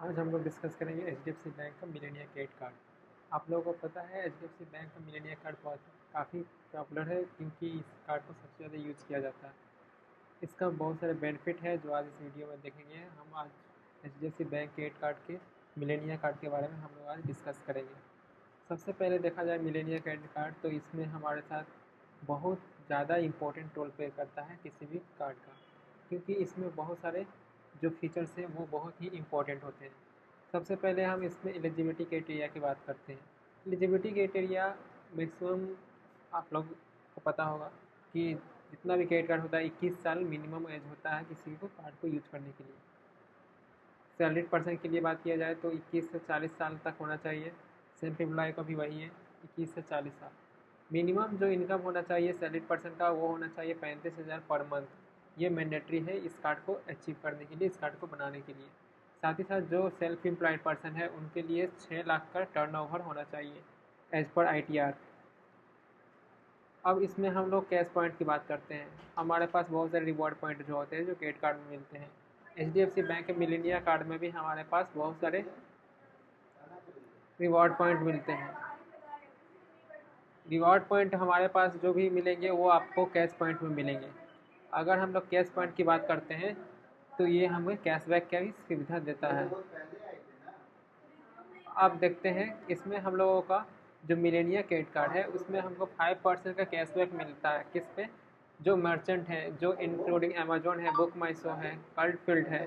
आज हम लोग डिस्कस करेंगे एचडीएफसी बैंक का मिलेनिया क्रेडिट कार्ड। आप लोगों को पता है एचडीएफसी बैंक का मिलेनिया कार्ड बहुत काफ़ी पॉपुलर है क्योंकि इस कार्ड को सबसे ज़्यादा यूज़ किया जाता है। इसका बहुत सारे बेनिफिट है जो आज इस वीडियो में देखेंगे। हम आज एचडीएफसी बैंक क्रेडिट कार्ड के मिलेनिया कार्ड के बारे में हम लोग आज डिस्कस करेंगे। सबसे पहले देखा जाए मिलेनिया क्रेडिट कार्ड तो इसमें हमारे साथ बहुत ज़्यादा इम्पोर्टेंट रोल प्ले करता है किसी भी कार्ड का, क्योंकि इसमें बहुत सारे जो फीचर्स हैं वो बहुत ही इम्पोर्टेंट होते हैं। सबसे पहले हम इसमें एलिजिबिलिटी क्राइटेरिया की बात करते हैं। एलिजिबिलिटी क्राइटेरिया मैक्सिमम आप लोग को पता होगा कि जितना भी क्रेडिट कार्ड होता है 21 साल मिनिमम एज होता है किसी को कार्ड को यूज करने के लिए। सैलरीड पर्सन के लिए बात किया जाए तो 21 से 40 साल तक होना चाहिए। सेल्फ एम्प्लॉय का भी वही है, 21 से 40 साल। मिनिमम जो इनकम होना चाहिए सैलरीड पर्सन का वो होना चाहिए 35,000 पर मंथ। ये मैंडेटरी है इस कार्ड को अचीव करने के लिए, इस कार्ड को बनाने के लिए। साथ ही साथ जो सेल्फ एम्प्लॉयड पर्सन है उनके लिए 6 लाख का टर्नओवर होना चाहिए एज पर ITR। अब इसमें हम लोग कैश पॉइंट की बात करते हैं। हमारे पास बहुत सारे रिवॉर्ड पॉइंट जो होते हैं जो क्रेडिट कार्ड में मिलते हैं। HDFC बैंक के मिलेनिया कार्ड में भी हमारे पास बहुत सारे रिवॉर्ड पॉइंट मिलते हैं। रिवॉर्ड पॉइंट हमारे पास जो भी मिलेंगे वो आपको कैश पॉइंट में मिलेंगे। अगर हम लोग कैश पॉइंट की बात करते हैं तो ये हमें कैशबैक की भी सुविधा देता है। आप देखते हैं इसमें हम लोगों का जो मिलेनिया क्रेडिट कार्ड है उसमें हमको 5% का कैशबैक मिलता है। किस पे? जो मर्चेंट है, जो इंक्लूडिंग अमेजोन है, बुक माई शो है, कल्ट फील्ड है,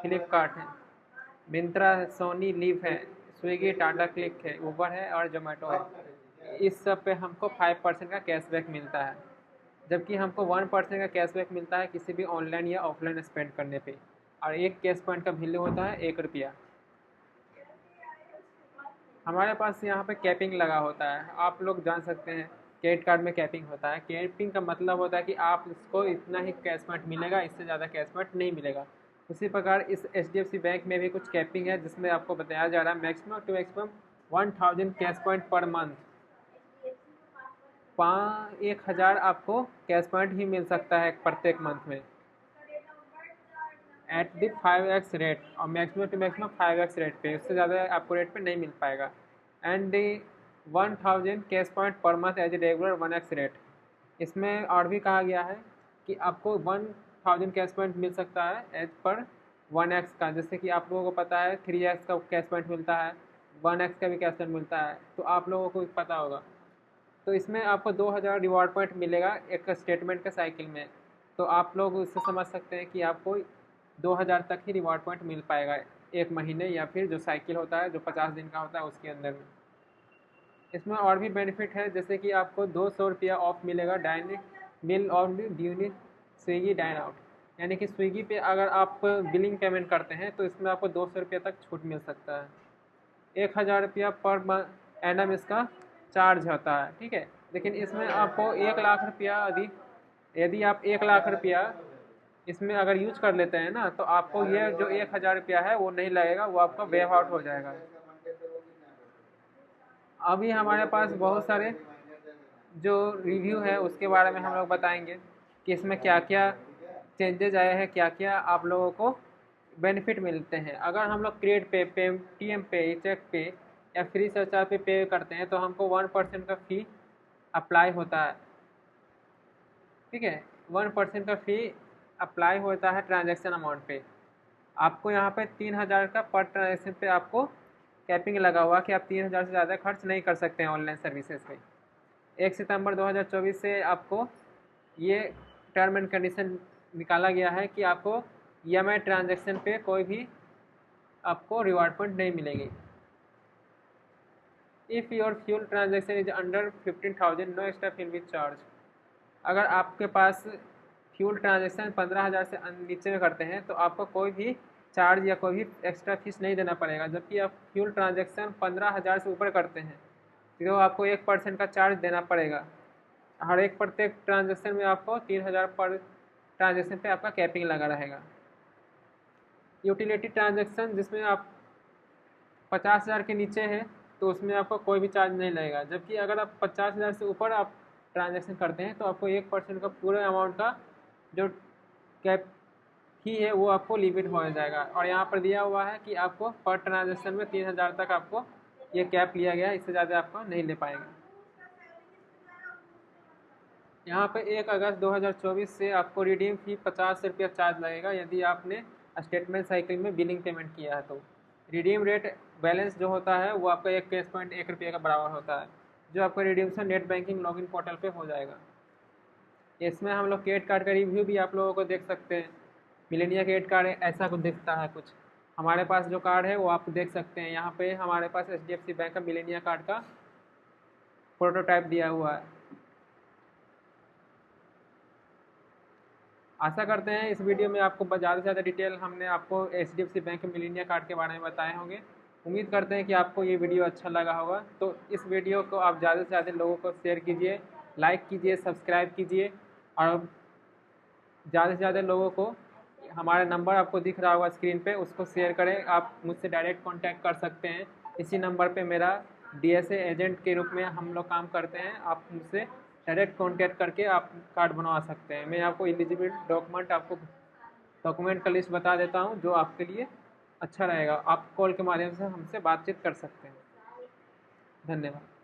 फ्लिपकार्ट है, मिंत्रा है, सोनी लिव है, स्विगी, टाटा क्लिक है, उबर है और जोमेटो है। इस सब पे हमको 5% का कैशबैक मिलता है, जबकि हमको 1% का कैशबैक मिलता है किसी भी ऑनलाइन या ऑफलाइन स्पेंड करने पे। और एक कैश पॉइंट का वैल्यू होता है 1 रुपया। हमारे पास यहाँ पे कैपिंग लगा होता है, आप लोग जान सकते हैं क्रेडिट कार्ड में कैपिंग होता है। कैपिंग का मतलब होता है कि आप इसको इतना ही कैश पॉइंट मिलेगा, इससे ज़्यादा कैश पॉइंट नहीं मिलेगा। उसी प्रकार इस HDFC बैंक में भी कुछ कैपिंग है जिसमें आपको बताया जा रहा है maximum to maximum 1000 cash point per month. 1000 आपको कैश पॉइंट ही मिल सकता है प्रत्येक मंथ में एट द 5x रेट, और maximum to maximum 5x rate पे, उससे ज़्यादा आपको रेट पे नहीं मिल पाएगा। And the 1000 cash point per month as a regular 1x rate. इसमें और भी कहा गया है कि आपको 1000 कैश पॉइंट मिल सकता है एज पर 1x का। जैसे कि आप लोगों को पता है 3x का कैश पॉइंट मिलता है, 1x का भी कैश पॉइंट मिलता है, तो आप लोगों को पता होगा। तो इसमें आपको 2000 रिवॉर्ड पॉइंट मिलेगा एक स्टेटमेंट के साइकिल में। तो आप लोग उससे समझ सकते हैं कि आपको 2000 तक ही रिवॉर्ड पॉइंट मिल पाएगा एक महीने, या फिर जो साइकिल होता है जो 50 दिन का होता है उसके अंदर में। इसमें और भी बेनिफिट है, जैसे कि आपको 200 रुपया ऑफ मिलेगा डायनिंग बिल और ड्यूरिंग स्विगी डाइन आउट। यानी कि स्विगी पे अगर आप बिलिंग पेमेंट करते हैं तो इसमें आपको 200 रुपया तक छूट मिल सकता है। 1000 रुपया पर एनम इसका चार्ज होता है, ठीक है। लेकिन इसमें आपको 1 लाख रुपया यदि यदि आप 1 लाख रुपया इसमें अगर यूज कर लेते हैं ना, तो आपको ये जो 1000 रुपया है वो नहीं लगेगा, वो आपका वेव आउट हो जाएगा। अभी हमारे पास बहुत सारे जो रिव्यू है उसके बारे में हम लोग बताएंगे कि इसमें क्या क्या चेंजेज आए हैं, क्या क्या आप लोगों को बेनिफिट मिलते हैं। अगर हम लोग क्रेडिट पे, पेटीएम पे, चेक पे या फ्री सरचार्ज पे करते हैं तो हमको 1% का फ़ी अप्लाई होता है, ठीक है। 1% का फ़ी अप्लाई होता है ट्रांजैक्शन अमाउंट पे। आपको यहाँ पे 3000 का पर ट्रांजैक्शन पे आपको कैपिंग लगा हुआ कि आप 3000 से ज़्यादा खर्च नहीं कर सकते हैं ऑनलाइन सर्विसेज पे। 1 सितंबर 2024 से आपको ये टर्म एंड कंडीशन निकाला गया है कि आपको EMI ट्रांजैक्शन पे कोई भी आपको रिवॉर्ड पॉइंट नहीं मिलेगी। If your fuel transaction is under 15,000 no extra fee with charge. अगर आपके पास फ्यूल ट्रांजैक्शन 15,000 से नीचे में करते हैं तो आपको कोई भी चार्ज या कोई भी एक्स्ट्रा फीस नहीं देना पड़ेगा। जबकि आप फ्यूल ट्रांजैक्शन 15,000 से ऊपर करते हैं तो आपको 1% का चार्ज देना पड़ेगा। हर एक प्रत्येक ट्रांजैक्शन में आपको 3000 पर ट्रांजैक्शन पे आपका कैपिंग लगा रहेगा। यूटिलिटी ट्रांजैक्शन जिसमें आप 50,000 के नीचे है तो उसमें आपको कोई भी चार्ज नहीं लगेगा। जबकि अगर आप 50,000 से ऊपर आप ट्रांजैक्शन करते हैं तो आपको 1% का पूरे अमाउंट का जो कैप फी है वो आपको लिमिट हो जाएगा। और यहाँ पर दिया हुआ है कि आपको पर ट्रांजेक्शन में 3000 तक आपको ये कैप लिया गया है, इससे ज़्यादा आपको नहीं ले पाएंगे। यहाँ पे 1 अगस्त 2024 से आपको रिडीम फी 50 रुपया चार्ज लगेगा यदि आपने स्टेटमेंट साइकिल में बिलिंग पेमेंट किया है तो। रिडीम रेट बैलेंस जो होता है वो आपका 1 का बराबर होता है, जो आपका redemption net banking login portal पे हो जाएगा। इसमें हम लोग क्रेडिट कार्ड का रिव्यू भी आप लोगों को देख सकते हैं। मिलेनिया क्रेडिट कार्ड ऐसा कुछ दिखता है कुछ। हमारे पास जो कार्ड है वो आप देख सकते हैं, यहाँ पे हमारे पास HDFC बैंक का मिलेनिया कार्ड का प्रोटोटाइप दिया हुआ है। आशा करते हैं इस वीडियो में आपको ज़्यादा से ज़्यादा डिटेल हमने आपको HDFC बैंक के मिलेनिया कार्ड के बारे में बताए होंगे। उम्मीद करते हैं कि आपको ये वीडियो अच्छा लगा होगा, तो इस वीडियो को आप ज़्यादा से ज़्यादा लोगों को शेयर कीजिए, लाइक कीजिए, सब्सक्राइब कीजिए। और ज़्यादा से ज़्यादा लोगों को हमारा नंबर आपको दिख रहा होगा स्क्रीन पे, उसको शेयर करें। आप मुझसे डायरेक्ट कांटेक्ट कर सकते हैं। इसी नंबर पे मेरा DSA एजेंट के रूप में हम लोग काम करते हैं। आप मुझसे डायरेक्ट कांटेक्ट करके आप कार्ड बनवा सकते हैं। मैं आपको एलिजिबल डॉक्यूमेंट का लिस्ट बता देता हूँ जो आपके लिए अच्छा रहेगा। आप कॉल के माध्यम से हमसे बातचीत कर सकते हैं। धन्यवाद।